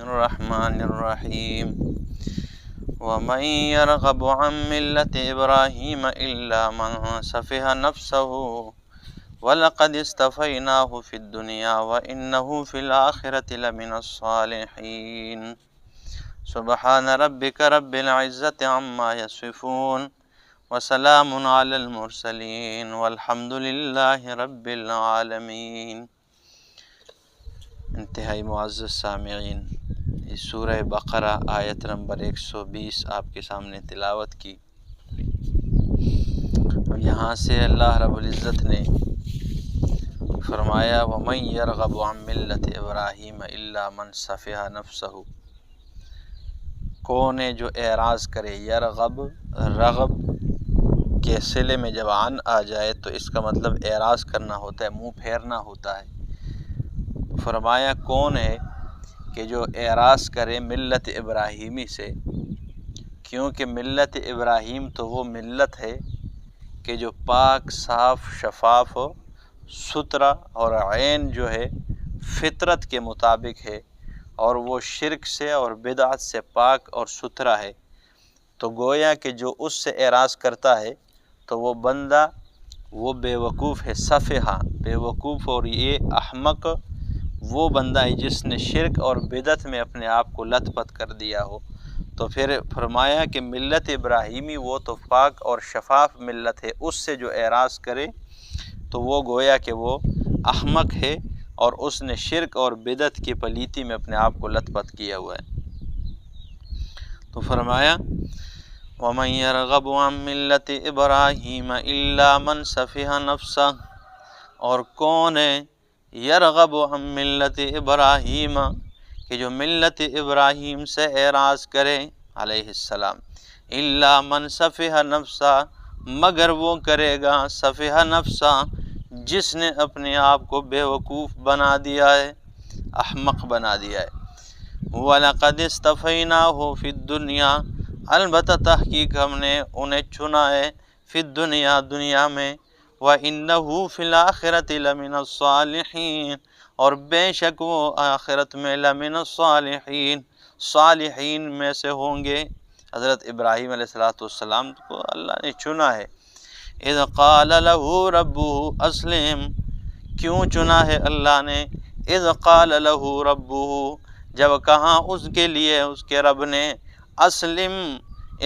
الرحمن الرحیم ومن يرغب عن ملة إبراهيم إلا من سفه نفسه وَلَقَدِ اصْطَفَيْنَاهُ فِي الدُّنْيَا وَإِنَّهُ فِي الْآخِرَةِ لَمِنَ الصَّالِحِينَ سبحان ربك رب العزة عما يصفون وسلام على المرسلين والحمد لله رب العالمین۔ انتہائی معزز سامعین، اس سورہ بقرہ آیت نمبر 120 آپ کے سامنے تلاوت کی، اور یہاں سے اللہ رب العزت نے فرمایا وَمَن يَرْغَبُ عَن مِلَّةِ إِبْرَاهِيمَ إِلَّا مَن سَفِهَ نَفْسَهُ، کون ہے جو اعراض کرے۔ یرغب رغب کے صلے میں جب عن آ جائے تو اس کا مطلب اعراض کرنا ہوتا ہے، منہ پھیرنا ہوتا ہے۔ فرمایا کون ہے کہ جو اعراض کرے ملت ابراہیمی سے، کیونکہ ملت ابراہیم تو وہ ملت ہے کہ جو پاک صاف شفاف ہو، ستھرا، اور عین جو ہے فطرت کے مطابق ہے، اور وہ شرک سے اور بدعت سے پاک اور ستھرا ہے۔ تو گویا کہ جو اس سے اعراض کرتا ہے تو وہ بندہ وہ بے وقوف ہے، سفیہہ بے وقوف، اور یہ احمق وہ بندہ ہے جس نے شرک اور بدعت میں اپنے آپ کو لت پت کر دیا ہو۔ تو پھر فرمایا کہ ملت ابراہیمی وہ تو پاک اور شفاف ملت ہے، اس سے جو اعراض کرے تو وہ گویا کہ وہ احمق ہے، اور اس نے شرک اور بدعت کی پلیتی میں اپنے آپ کو لت پت کیا ہوا ہے۔ تو فرمایا وَمَن يَرْغَبُ عَن مِلَّةِ إِبْرَاهِيمَ إِلَّا مَن سَفِهَ نَفْسَهُ، اور کون ہے یرغب عن ملت ابراہیم کہ جو ملت ابراہیم سے اعراض کرے علیہ السلام، الا من سفہ نفسہ، مگر وہ کرے گا سفہ نفسہ جس نے اپنے آپ کو بے وقوف بنا دیا ہے، احمق بنا دیا ہے۔ وَلَقَدِ اصْطَفَيْنَاهُ فِي الدُّنْيَا، البتہ تحقیق ہم نے انہیں چنا ہے فی الدنیا، دنیا میں، وَإِنَّهُ فِي الْآخِرَةِ لَمِنَ الصَّالِحِينَ، اور بے شک وہ آخرت میں لمن الصالحین، صالحین میں سے ہوں گے۔ حضرت ابراہیم علیہ السلام کو اللہ نے چنا ہے۔ اذ قال له ربه اسلم، کیوں چنا ہے اللہ نے؟ اذ قال له ربه، جب کہا اس کے لیے اس کے رب نے اسلم،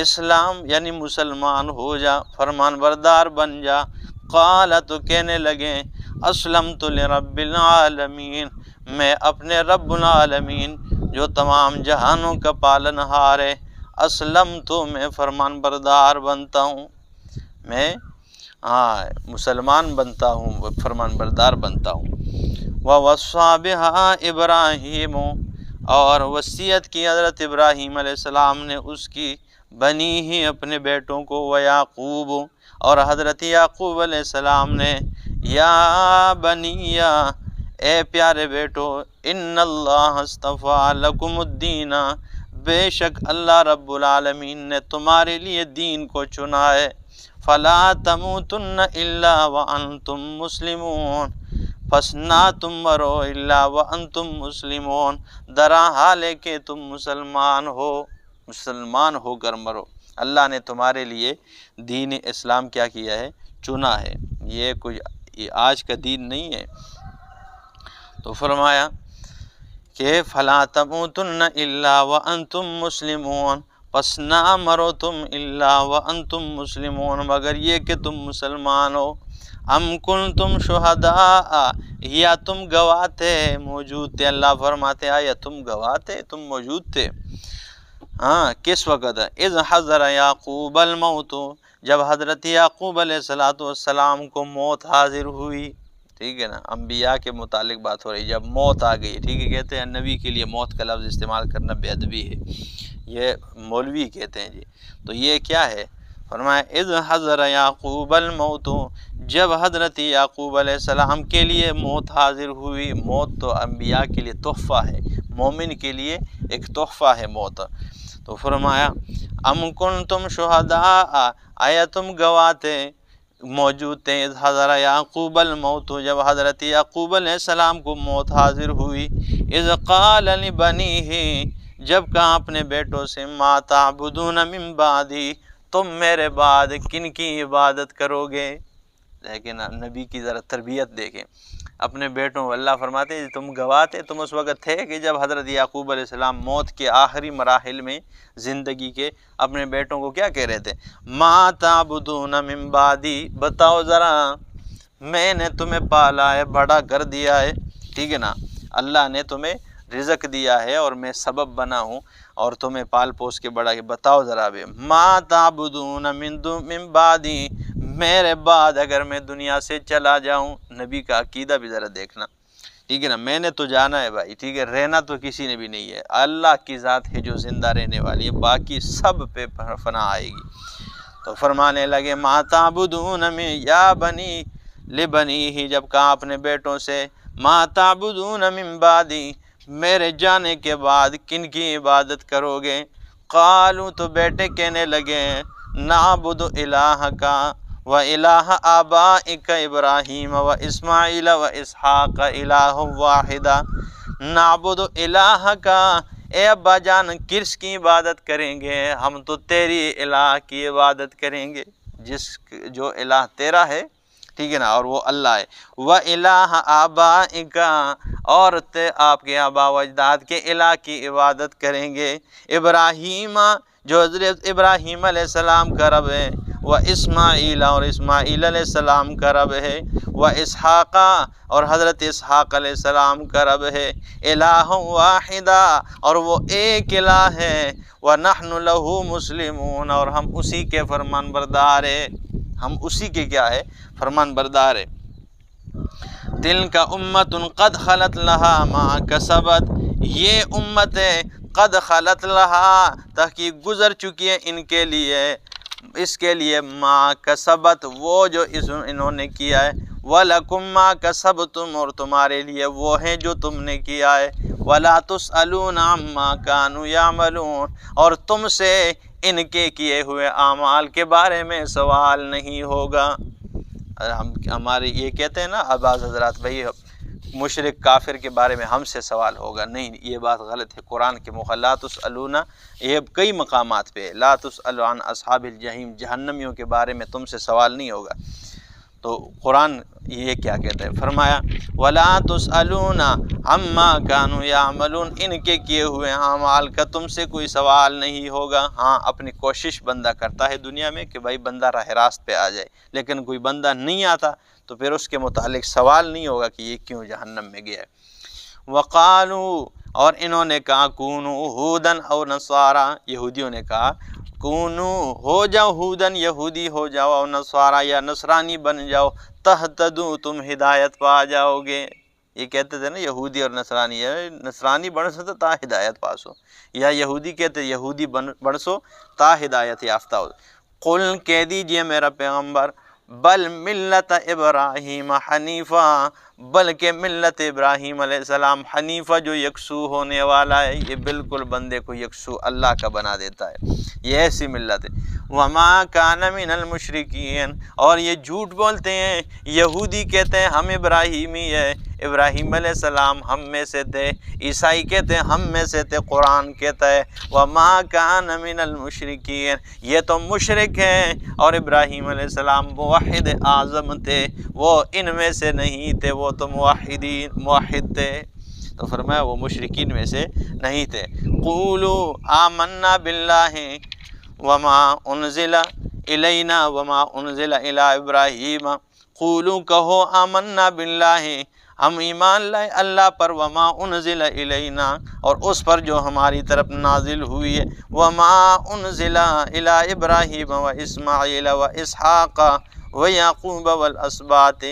اسلام یعنی مسلمان ہو جا، فرمان بردار بن جا۔ قال، تو کہنے لگے اسلمت لرب العالمین، میں اپنے رب العالمین جو تمام جہانوں کا پالنہار ہے، اسلم تو میں فرمان بردار بنتا ہوں، میں مسلمان بنتا ہوں، فرمان بردار بنتا ہوں۔ وَوَصَّى بِهَا إِبْرَاهِيمُ، اور وصیت کی حضرت ابراہیم علیہ السلام نے اس کی بنی ہی اپنے بیٹوں کو، وَيَعْقُوبُ، اور حضرت یعقوب علیہ السلام نے، یا بنی، اے پیارے بیٹو، ان اللہ اصطفیٰ لکم الدین، بے شک اللہ رب العالمین نے تمہارے لیے دین کو چنا ہے، فلا تموتن الا وانتم مسلمون، پس نہ تم مرو الا وانتم مسلمون، درا حال ہے کہ تم مسلمان ہو کر مرو۔ اللہ نے تمہارے لیے دین اسلام کیا کیا ہے؟ چنا ہے، یہ کوئی آج کا دین نہیں ہے۔ تو فرمایا کہ فلا تموتن الا وانتم مسلمون، پس نہ مرو تم الا وانتم مسلمون، مگر یہ کہ تم مسلمان ہو۔ ام کنتم شہداء، یا تم گواہ تھے، موجود تھے، اللہ فرماتے آیا تم گواہ تھے، تم موجود تھے۔ کس وقت؟ اذ حضر یعقوب الموت، جب حضرت یعقوب علیہ السلام کو موت حاضر ہوئی، ٹھیک ہے نا، انبیاء کے متعلق بات ہو رہی، جب موت آ گئی، ٹھیک ہے، کہتے ہیں نبی کے لیے موت کا لفظ استعمال کرنا بے ادبی ہے، یہ مولوی کہتے ہیں جی، تو یہ کیا ہے؟ فرمایا اذ حضر یعقوب الموت، جب حضرت یعقوب علیہ السلام کے لیے موت حاضر ہوئی۔ موت تو انبیاء کے لیے تحفہ ہے، مومن کے لیے ایک تحفہ ہے موت۔ تو فرمایا ام کنتم شہداء، آیا تم گواہ تھے، موجود تھے، اذ حضر یعقوب الموت، جب حضرت یعقوب علیہ السلام کو موت حاضر ہوئی، اذ قال لبنیہ، جب کہا اپنے بیٹوں سے، ما تعبدون من بعدی، تم میرے بعد کن کی عبادت کرو گے؟ لیکن نبی کی ذرا تربیت دیکھیں، اپنے بیٹوں، اللہ فرماتے ہیں تم گواہ تھے، تم اس وقت تھے کہ جب حضرت یعقوب علیہ السلام موت کے آخری مراحل میں زندگی کے اپنے بیٹوں کو کیا کہہ رہے تھے؟ ما تعبدون من بعدی، بتاؤ ذرا میں نے تمہیں پالا ہے، بڑا کر دیا ہے، ٹھیک ہے نا، اللہ نے تمہیں رزق دیا ہے اور میں سبب بنا ہوں اور تمہیں پال پوس کے بڑا کہ بتاؤ ذرا بھی، ما تعبدون من بعدی، میرے بعد اگر میں دنیا سے چلا جاؤں، نبی کا عقیدہ بھی ذرا دیکھنا، ٹھیک ہے نا، میں نے تو جانا ہے بھائی، ٹھیک ہے، رہنا تو کسی نے بھی نہیں ہے، اللہ کی ذات ہے جو زندہ رہنے والی ہے، باقی سب پہ فنا آئے گی۔ تو فرمانے لگے ما تعبدون من، یا بنی لبنی ہی، جب کہا اپنے بیٹوں سے، ما تعبدون من بعدی، میرے جانے کے بعد کن کی عبادت کرو گے؟ قالوا، تو بیٹے کہنے لگے، نعبد الہک و الہ آبائک ابراہیم و اسماعیل و اسحاق الہ واحدہ، نعبد الہک، اے ابا جان کس کی عبادت کریں گے؟ ہم تو تیری الہ کی عبادت کریں گے، جو الہ تیرا ہے، ٹھیک ہے نا، اور وہ اللہ ہے، وَإِلَٰهَ آبَائِكَ، اور آپ کے آبا و اجداد کے الہ کی عبادت کریں گے، ابراہیم، جو حضرت ابراہیم علیہ السلام کا رب ہے، وَإِسْمَاعِيلَ، اور اسماعیل علیہ السلام کا رب ہے، وَإِسْحَاقَ، اور حضرت اسحاق علیہ السلام کا رب ہے، الہ واحدہ، اور وہ ایک الہ ہے، وَنَحْنُ لَهُ مُسْلِمُونَ، اور ہم اسی کے فرمان بردار ہیں، ہم اسی کے کیا ہے؟ فرمان بردار ہے۔ تِلْکَ أُمَّةٌ قَدْ خَلَتْ لَهَا مَا كَسَبَتْ، یہ امت ہے، قد خلت لہا، تحقیق گزر چکی ہے ان کے لیے، اس کے لیے، ما کسبت، وہ جو انہوں نے کیا ہے، وَلَكُمْ مَا كَسَبْتُمْ، اور تمہارے لیے وہ ہیں جو تم نے کیا ہے، وَلَا تُسْأَلُونَ عَمَّا كَانُوا يَعْمَلُونَ، اور تم سے ان کے کیے ہوئے اعمال کے بارے میں سوال نہیں ہوگا۔ ہمارے یہ کہتے ہیں نا بعض حضرات، بھائی مشرک کافر کے بارے میں ہم سے سوال ہوگا، نہیں، یہ بات غلط ہے، قرآن کے لا تسألون، یہ کئی مقامات پہ، لا تسألوا عن اصحاب الجحیم، جہنمیوں کے بارے میں تم سے سوال نہیں ہوگا۔ تو قرآن یہ کیا کہتا ہے؟ فرمایا وَلَا تُسْأَلُونَ عَمَّا كَانُوا يَعْمَلُونَ، ان کے کیے ہوئے اعمال کا تم سے کوئی سوال نہیں ہوگا۔ ہاں، اپنی کوشش بندہ کرتا ہے دنیا میں کہ بھائی بندہ راہ راست پہ آ جائے، لیکن کوئی بندہ نہیں آتا تو پھر اس کے متعلق سوال نہیں ہوگا کہ یہ کیوں جہنم میں گیا ہے۔ وَقَالُوا، اور انہوں نے کہا، کونوا ہودن او نصارا، یہودیوں نے کہا کونو، ہو جاؤ ہودن، یہودی ہو جاؤ، او نصارا، یا نصرانی بن جاؤ، تہتدو، تم ہدایت پا جاؤ گے۔ یہ کہتے تھے نا یہودی اور نصرانی، نصرانی بن سو تا ہدایت پاسو، یا یہودی کہتے یہودی بن سو تا ہدایت یافتہ ہو۔ قل، کہہ دیجئے میرا پیغمبر، بل ملت ابراہیم حنیفہ، بلکہ ملت ابراہیم علیہ السلام حنیفہ، جو یکسو ہونے والا ہے، یہ بالکل بندے کو یکسو اللہ کا بنا دیتا ہے، یہ ایسی ملت ہے۔ وما کان من المشرکین، اور یہ جھوٹ بولتے ہیں، یہودی کہتے ہیں ہم ابراہیمی ہے، ابراہیم علیہ السلام ہم میں سے تھے، عیسائی کہتے ہیں ہم میں سے تھے، قرآن کہتا ہے وما کان من المشرکین، یہ تو مشرک ہیں، اور ابراہیم علیہ السلام موحد اعظم تھے، وہ ان میں سے نہیں تھے، وہ تو موحد تھے، تو فرمایا وہ مشرکین میں سے نہیں تھے۔ قولوا آمنا باللہ وما انزل الینا وما انزل الی ابراہیم، قولوا، کہو، آمنا باللہ، ہم ایمان لائے اللہ پر، وما انزل الینا، اور اس پر جو ہماری طرف نازل ہوئی ہے، وما انزل الی ابراہیم و اسماعیل و اسحاق و یعقوب والاسباط،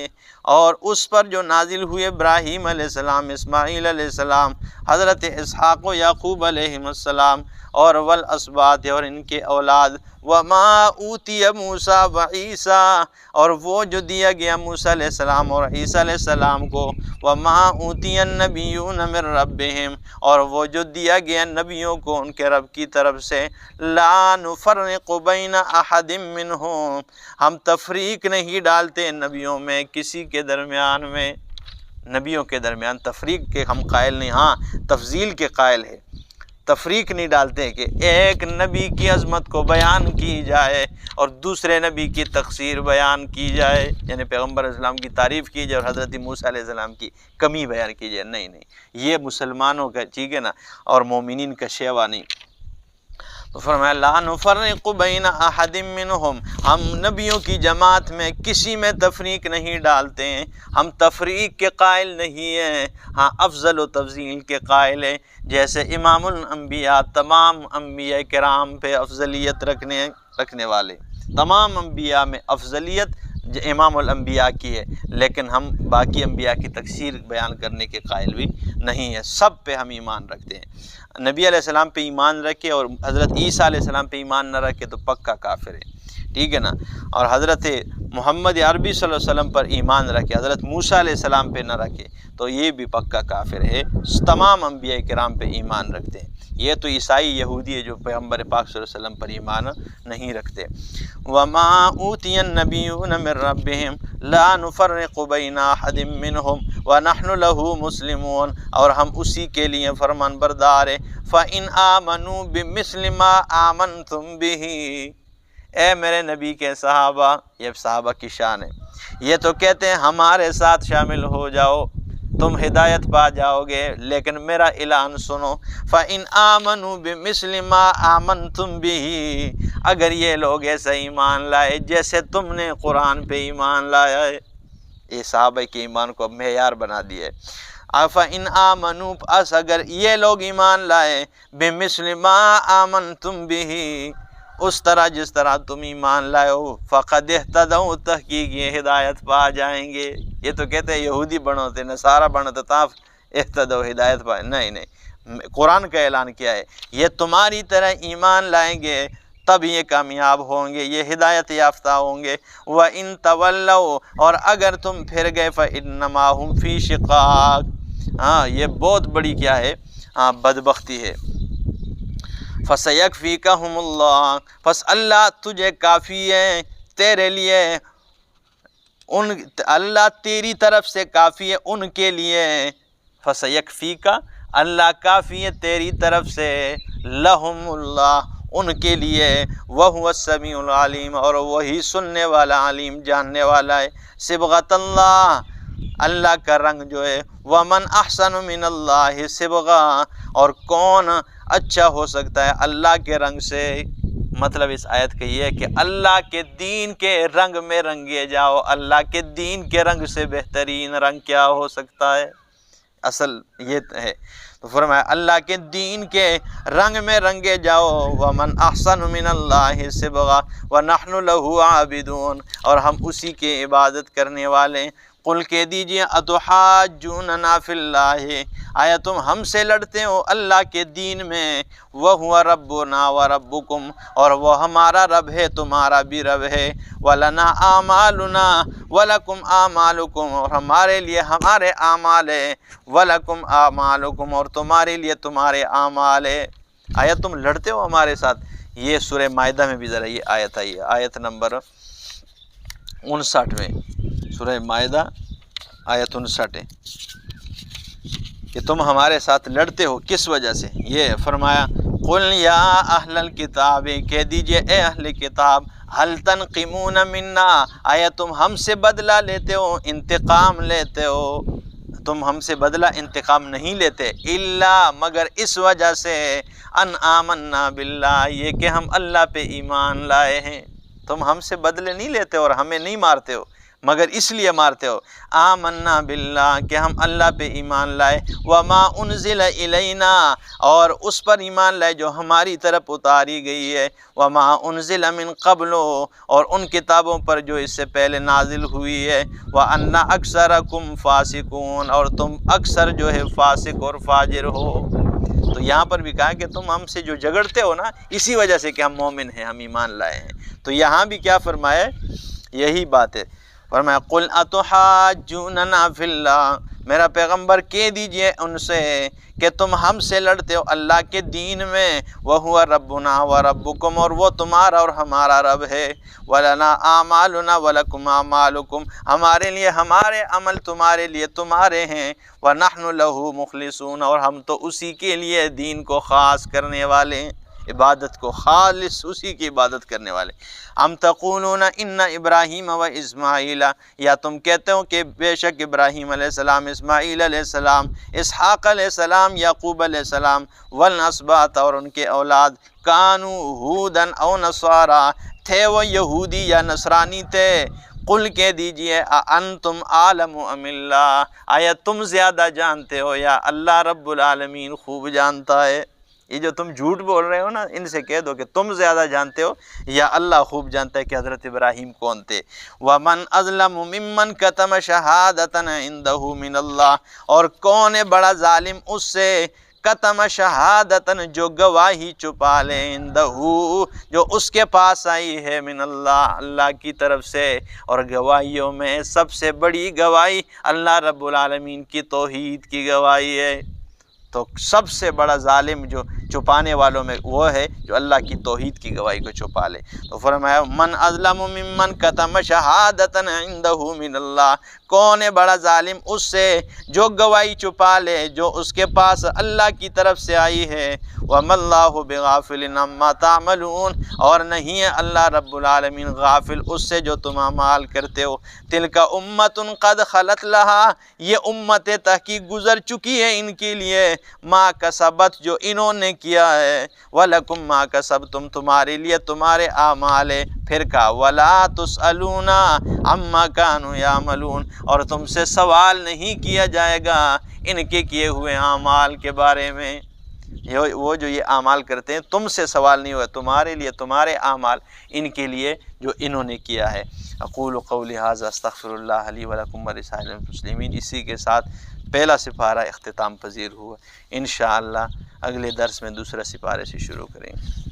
اور اس پر جو نازل ہوئے ابراہیم علیہ السلام، اسماعیل علیہ السلام، حضرت اسحاق و یعقوب علیہ السلام اور والاسباط اور ان کے اولاد، وما اوتی موسیٰ و عیسیٰ اور وہ جو دیا گیا موسیٰ علیہ السلام اور عیسیٰ علیہ السلام کو، وما اوتی النبیون من ربہم اور وہ جو دیا گیا نبیوں کو ان کے رب کی طرف سے، لا نفرق بین احد منہم ہم تفریق نہیں ڈالتے نبیوں میں کسی کے درمیان میں، نبیوں کے درمیان تفریق کے ہم قائل نہیں، ہاں تفضیل کے قائل ہے، تفریق نہیں ڈالتے کہ ایک نبی کی عظمت کو بیان کی جائے اور دوسرے نبی کی تقصیر بیان کی جائے، یعنی پیغمبر علیہ السلام کی تعریف کی جائے اور حضرت موسیٰ علیہ السلام کی کمی بیان کی جائے، نہیں، یہ مسلمانوں کا ٹھیک ہے نا، اور مومنین کا شیوا نہیں۔ تو فرمایا لا نفرق بین احد منہم ہم نبیوں کی جماعت میں کسی میں تفریق نہیں ڈالتے ہیں، ہم تفریق کے قائل نہیں ہیں، ہاں افضل و تفضیل کے قائل ہیں، جیسے امام الانبیاء تمام انبیاء کرام پہ افضلیت رکھنے والے، تمام انبیاء میں افضلیت امام الانبیاء کی ہے، لیکن ہم باقی انبیاء کی تقصیر بیان کرنے کے قائل بھی نہیں ہیں، سب پہ ہم ایمان رکھتے ہیں۔ نبی علیہ السلام پہ ایمان رکھے اور حضرت عیسیٰ علیہ السلام پہ ایمان نہ رکھے تو پکا کافر ہے، ٹھیک ہے نا، اور حضرت محمد عربی صلی اللہ علیہ وسلم پر ایمان رکھے، حضرت موسیٰ علیہ السلام پہ نہ رکھے تو یہ بھی پکا کافر ہے، تمام انبیاء کرام پہ ایمان رکھتے ہیں۔ یہ تو عیسائی یہودی ہے جو پیغمبر پاک صلی اللہ علیہ وسلم پر ایمان نہیں رکھتے۔ وما اوتی النبیون من ربہم لا نفرق بین احد منہم ونحن له مسلمون اور ہم اسی کے لیے فرمان بردار ہیں۔ فإن آمنوا بمثل ما آمنتم به اے میرے نبی کے صحابہ، یہ صحابہ کی شان ہے، یہ تو کہتے ہیں ہمارے ساتھ شامل ہو جاؤ تم ہدایت پا جاؤ گے، لیکن میرا اعلان سنو، فَإِنْ آمَنُوا بِمِثْلِ مَا آمَنْتُمْ بِهِ اگر یہ لوگ ایسا ایمان لائے جیسے تم نے قرآن پہ ایمان لایا ہے، یہ صحابہ کے ایمان کو اب معیار بنا دیا ہے۔ فَإِنْ آمَنُوا پس اگر یہ لوگ ایمان لائے بِمِثْلِ مَا آمَنْتُمْ بِهِ اس طرح جس طرح تم ایمان لائے ہو، فَقَدْ اهْتَدَوْا تحقیق یہ ہدایت پا جائیں گے۔ یہ تو کہتے ہیں یہودی بنو تے نصارہ بنو تے تاف اہتدوا ہدایت پائے، نہیں، قرآن کا اعلان کیا ہے، یہ تمہاری طرح ایمان لائیں گے تب یہ کامیاب ہوں گے، یہ ہدایت یافتہ ہوں گے۔ وَإِن تَوَلَّوْا اور اگر تم پھر گئے فَإِنَّمَا هُمْ فِي شِقَاقٍ ہاں یہ بہت بڑی کیا ہے، بدبختی ہے۔ فَسَيَكْفِيكَهُمُ اللَّهُ پس اللہ تجھے کافی ہے، تیرے لیے اللہ تیری طرف سے کافی ہے ان کے لیے، فَسَيَكْفِيكَ اللہ کافی ہے تیری طرف سے، لَهُمُ اللَّهُ ان کے لیے، وَهُوَ السَّمِيعُ الْعَلِيمُ اور وہی سننے والا علیم جاننے والا ہے۔ صبغۃ اللہ اللہ کا رنگ جو ہے، وَمَنْ أَحْسَنُ مِنَ اللَّهِ صِبْغًا اور کون اچھا ہو سکتا ہے اللہ کے رنگ سے۔ مطلب اس آیت کا یہ ہے کہ اللہ کے دین کے رنگ میں رنگے جاؤ، اللہ کے دین کے رنگ سے بہترین رنگ کیا ہو سکتا ہے، اصل یہ ہے۔ تو فرمایا اللہ کے دین کے رنگ میں رنگے جاؤ، وَمَنْ أَحْسَنُ مِنَ اللَّهِ صِبْغًا وَنَحْنُ لَهُ عَابِدُونَ اور ہم اسی کے عبادت کرنے والے ہیں۔ قل کہہ دیجئے اتحاجوننا فی اللہ آیا تم ہم سے لڑتے ہو اللہ کے دین میں، وَهُوَ رَبُّنَا وَرَبُّكُمْ اور وہ ہمارا رب ہے تمہارا بھی رب ہے، وَلَنَا أَعْمَالُنَا وَلَكُمْ أَعْمَالُكُمْ اور ہمارے لیے ہمارے اعمال ہے، وَلَكُمْ أَعْمَالُكُمْ اور تمہارے لیے تمہارے اعمال ہے۔ آیا تم لڑتے ہو ہمارے ساتھ؟ یہ سورہ مائدہ میں بھی ذرا یہ آیت آئی ہے، آیت نمبر 59 میں، سورہ مائدہ آیت 59 ہے کہ تم ہمارے ساتھ لڑتے ہو کس وجہ سے۔ یہ فرمایا قل یا اہل الکتاب کہہ دیجئے اے اہل کتاب، هل تنقمون منا آیا تم ہم سے بدلہ لیتے ہو، انتقام لیتے ہو، تم ہم سے بدلہ انتقام نہیں لیتے، الا مگر اس وجہ سے ان آمنا باللہ یہ کہ ہم اللہ پہ ایمان لائے ہیں۔ تم ہم سے بدلے نہیں لیتے اور ہمیں نہیں مارتے ہو، مگر اس لیے مارتے ہو۔ آمنا باللہ کہ ہم اللہ پہ ایمان لائے، وما انزل الینا اور اس پر ایمان لائے جو ہماری طرف اتاری گئی ہے، وما انزل من قبل اور ان کتابوں پر جو اس سے پہلے نازل ہوئی ہے، وان اکثرکم فاسقون اور تم اکثر جو ہے فاسق اور فاجر ہو۔ تو یہاں پر بھی کہا کہ تم ہم سے جو جھگڑتے ہو نا، اسی وجہ سے کہ ہم مومن ہیں، ہم ایمان لائے ہیں۔ تو یہاں بھی کیا فرمایا؟ یہی بات ہے، فرمایا قل اتحاجوننا فی اللہ، میرا پیغمبر کہہ دیجئے ان سے کہ تم ہم سے لڑتے ہو اللہ کے دین میں، وَهُوَ رَبُّنَا وَرَبُّكُمْ اور وہ تمہارا اور ہمارا رب ہے، وَلَنَا أَعْمَالُنَا وَلَكُمْ أَعْمَالُكُمْ ہمارے لیے ہمارے عمل تمہارے لیے تمہارے ہیں، وَنَحْنُ لَهُ مُخْلِصُونَ اور ہم تو اسی کے لیے دین کو خاص کرنے والے ہیں، عبادت کو خالص اسی کی عبادت کرنے والے۔ ام تقولون ان ابراہیم و اسماعیل یا تم کہتے ہو کہ بے شک ابراہیم علیہ السلام، اسماعیل علیہ السلام، اسحاق علیہ السلام، یعقوب علیہ السلام، والاسباط اور ان کے اولاد، کانوا ہودن او نصارا تھے وہ یہودی یا نصرانی تھے، قل کہہ دیجئے انتم عالم ام اللہ آیا تم زیادہ جانتے ہو یا اللہ رب العالمین خوب جانتا ہے؟ یہ جو تم جھوٹ بول رہے ہو نا، ان سے کہہ دو کہ تم زیادہ جانتے ہو یا اللہ خوب جانتا ہے کہ حضرت ابراہیم کون تھے۔ وَمَنْ أَظْلَمُ مِمَّنْ كَتَمَ شَهَادَةً عِنْدَهُ مِنَ اللَّهِ اور کون ہے بڑا ظالم اس سے، کتم شہادتن جو گواہی چھپا لے، عندہ جو اس کے پاس آئی ہے، من اللہ اللہ کی طرف سے، اور گواہیوں میں سب سے بڑی گواہی اللہ رب العالمین کی توحید کی گواہی ہے۔ تو سب سے بڑا ظالم جو چھپانے والوں میں وہ ہے جو اللہ کی توحید کی گواہی کو چھپا لے۔ تو فرمایا من اظلم ممن کتم شہادتن عندہ من اللہ کون ہے بڑا ظالم اس سے جو گواہی چھپا لے جو اس کے پاس اللہ کی طرف سے آئی ہے۔ وَمَا اللَّهُ بِغَافِلٍ عَمَّا تَعْمَلُونَ اور نہیں ہے اللہ رب العالمین غافل اس سے جو تم اعمال کرتے ہو۔ تِلْكَ أُمَّةٌ قَدْ خَلَتْ لَهَا یہ امت تحقیق گزر چکی ہے ان کے لیے، مَا كَسَبَتْ جو انہوں نے کیا ہے، وَلَكُمْ مَا كَسَبْتُمْ تمہارے لیے تمہارے اعمال ہے۔ پھر کہا وَلَا تُسْأَلُونَ عَمَّا كَانُوا يَعْمَلُونَ اور تم سے سوال نہیں کیا جائے گا ان کے کیے ہوئے اعمال کے بارے میں۔ وہ جو یہ اعمال کرتے ہیں تم سے سوال نہیں ہوا، تمہارے لیے تمہارے اعمال ان کے لیے جو انہوں نے کیا ہے۔ اقول قولی ھذا استغفر اللہ لی ولکم ولسائر المسلمین۔ اسی کے ساتھ پہلا سپارہ اختتام پذیر ہوا۔ انشاءاللہ اگلے درس میں دوسرا سپارے سے شروع کریں گے۔